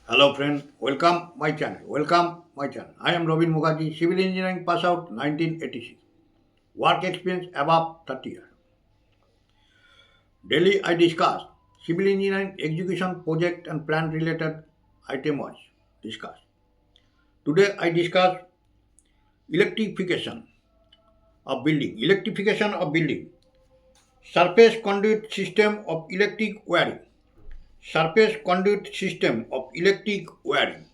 Hello friend, welcome my channel. Welcome my channel. I am Robin Mukherjee, civil engineering pass out 1986. Work experience above 30 years. Daily I discuss civil engineering execution project and plan related item was discussed. Today I discuss electrification of building. Electrification of building. Surface conduit system of electric wiring. Surface conduit system of electric wiring.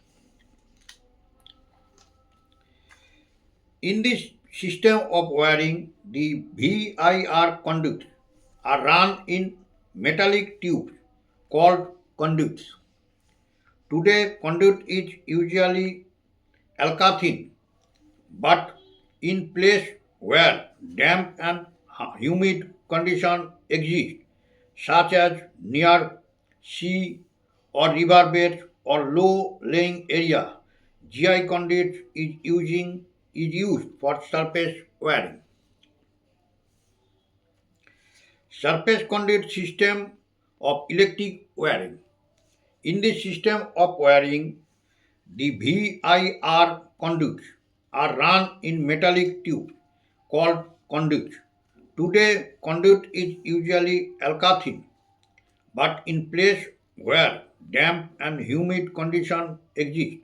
In this system of wiring, the VIR conduits are run in metallic tubes called conduits. Today, conduit is usually alkaline, but in place where damp and humid conditions exist, such as near sea or river beds or low-lying area, GI conduit is used for surface wiring. Surface conduit system of electric wiring. In this system of wiring, the VIR conduits are run in metallic tubes called conduits. Today, conduit is usually alkaline, but in place where damp and humid conditions exist,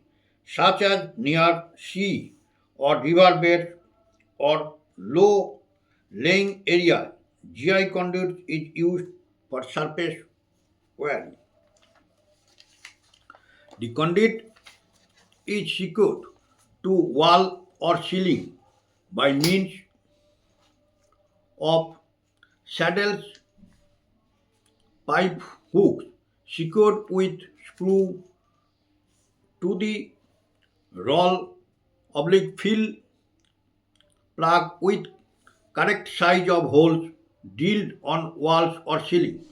such as near sea or river beds or low lying area, GI conduit is used for surface wiring. The conduit is secured to wall or ceiling by means of saddles, pipe hooks secured with screw to the roll oblique fill plug with correct size of holes drilled on walls or ceiling.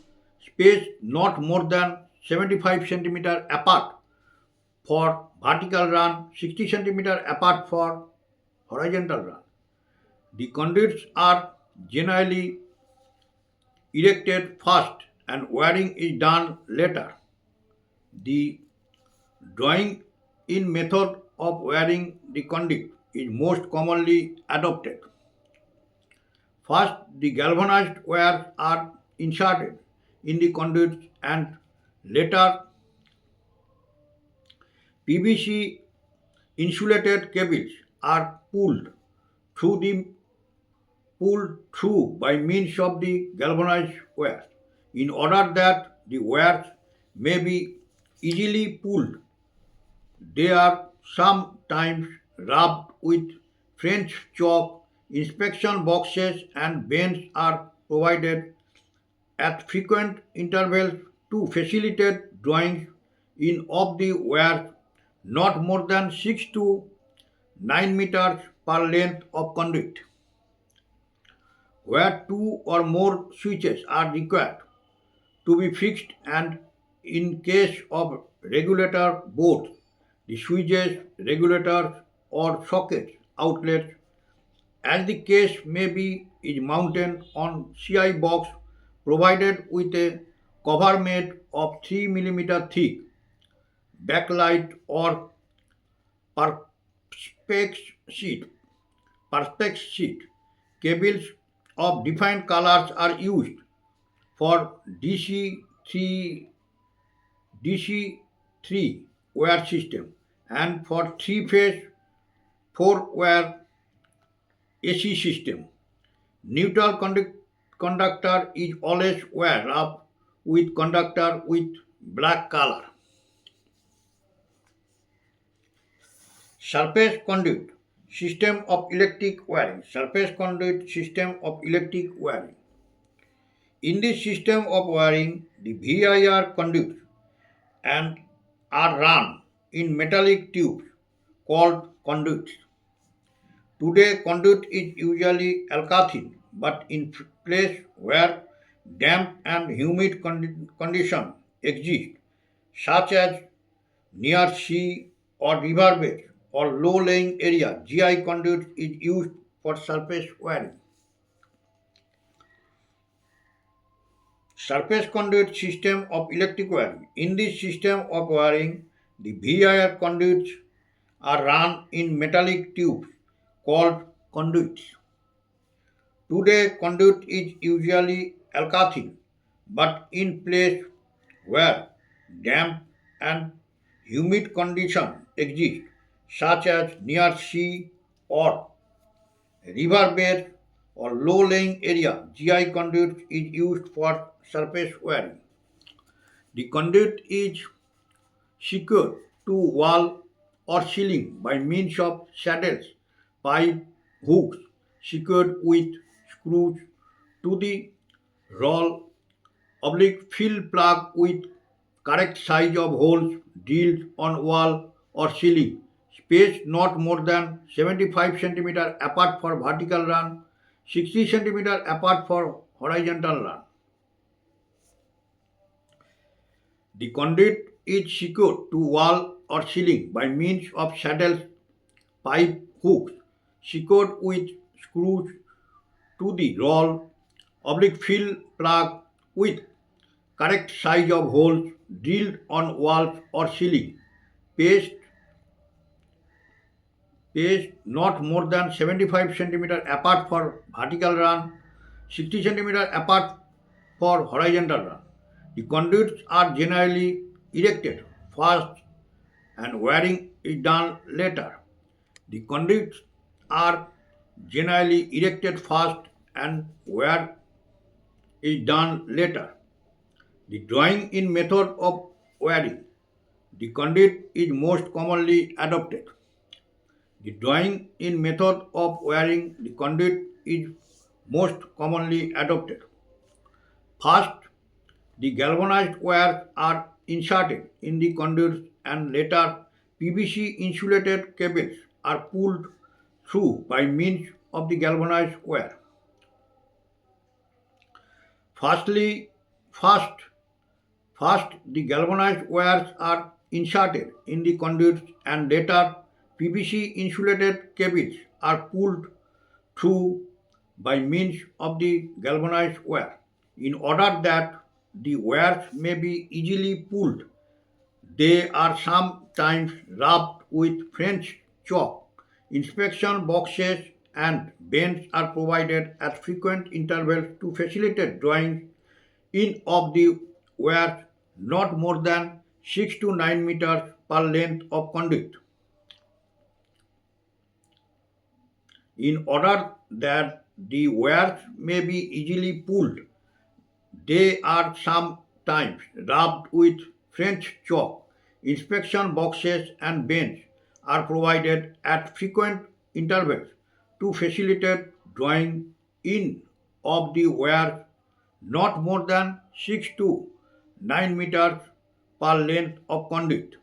Space not more than 75 centimeter apart for vertical run, 60 centimeter apart for horizontal run. The conduits are generally erected first and wiring is done later. The drawing in method of wiring the conduit is most commonly adopted. First, the galvanized wires are inserted in the conduits and later PVC insulated cables are through the pulled through by means of the galvanized wires. In order that the wires may be easily pulled, they are sometimes rubbed with French chalk. Inspection boxes and bends are provided at frequent intervals to facilitate drawings in of the wires not more than 6 to 9 meters per length of conduit. Where two or more switches are required to be fixed and in case of regulator both the switches, regulators or sockets outlets as the case may be is mounted on CI box provided with a cover made of 3 millimeter thick backlight or perspex sheet. Perspex sheet. Cables of defined colors are used for DC3 wire system and for three-phase 4-wire AC system. Neutral conductor is always wire up with conductor with black color. Surface conduit system of electric wiring. Surface conduit system of electric wiring. In this system of wiring, the VIR conduits and are run in metallic tubes called conduits. Today, conduit is usually alkaline, but in place where damp and humid conditions exist, such as near sea or river beds or low-lying area, GI conduit is used for surface wiring. Surface conduit system of electric wiring. In this system of wiring, The VIR conduits are run in metallic tubes called conduits. Today, conduit is usually alkaline, but in place where damp and humid conditions exist, such as near sea or river beds or low-lying area, GI conduit is used for surface wearing. The conduit is secured to wall or ceiling by means of saddles, pipe, hooks secured with screws to the roll fill plug with correct size of holes drilled on wall or ceiling, spaced not more than 75 centimeter apart for vertical run, 60 centimeter apart for horizontal run. The conduit is secured to wall or ceiling by means of saddles, pipe, hooks secured with screws to the roll fill plug with correct size of holes drilled on walls or ceiling, spaced not more than 75 centimeter apart for vertical run, 60 centimeter apart for horizontal run. The conduits are generally erected first and wiring is done later. The conduits are generally erected first and wire is done later. The drawing in method of wiring. The conduit is most commonly adopted. The drawing in method of wiring the conduit is most commonly adopted. First, the galvanized wires are inserted in the conduits and later PVC insulated cables are pulled through by means of the galvanized wire. Firstly, first First, the galvanized wires are inserted in the conduits and later PVC insulated cables are pulled through by means of the galvanized wire. In order that the wires may be easily pulled, they are sometimes rubbed with French chalk. Inspection boxes and bends are provided at frequent intervals to facilitate drawing in of the wire not more than 6 to 9 meters per length of conduit. In order that the wires may be easily pulled, they are sometimes rubbed with French chalk. Inspection boxes and bends are provided at frequent intervals to facilitate drawing in of the wire not more than 6 to 9 meters per length of conduit,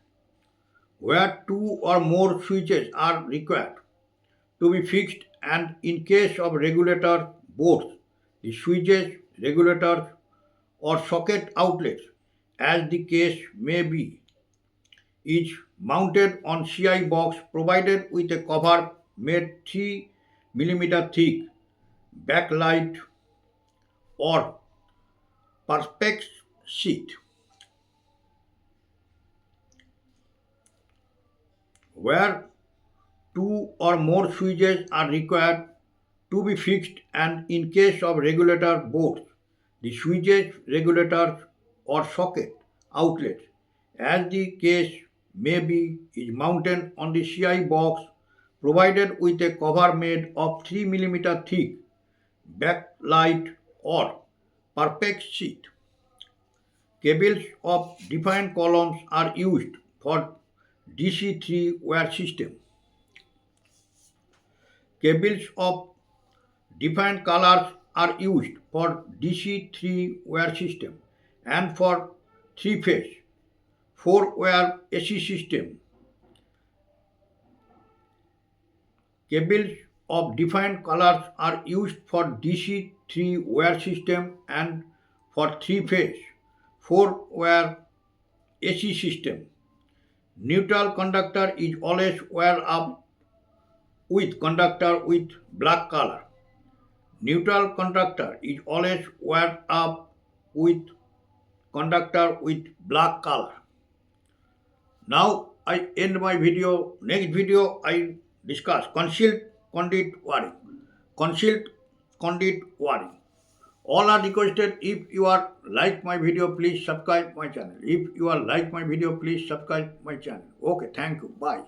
where two or more switches are required to be fixed and in case of regulator boards, the switches, regulators or socket outlets, as the case may be, is mounted on CI box provided with a cover made 3 millimeter thick, backlight or perspex sheet, where two or more switches are required to be fixed and in case of regulator boards, the switches, regulators or socket outlets, as the case may be, is mounted on the CI box provided with a cover made of 3 millimeter thick, backlight or perpex sheet. Cables of defined columns are used for DC3 wire system. Cables of defined colors are used for DC3 wire system and for three-phase 4-wire AC system. Cables of defined colors are used for DC3 wire system and for three-phase 4-wire AC system. Neutral conductor is always wired up with conductor with black color. Neutral conductor is always wired up with conductor with black color. Now I end my video. Next video I discuss concealed conduit worry. Concealed conduit worry. All are requested. If you are like my video, please subscribe my channel. If you are like my video, please subscribe my channel. Okay, thank you. Bye.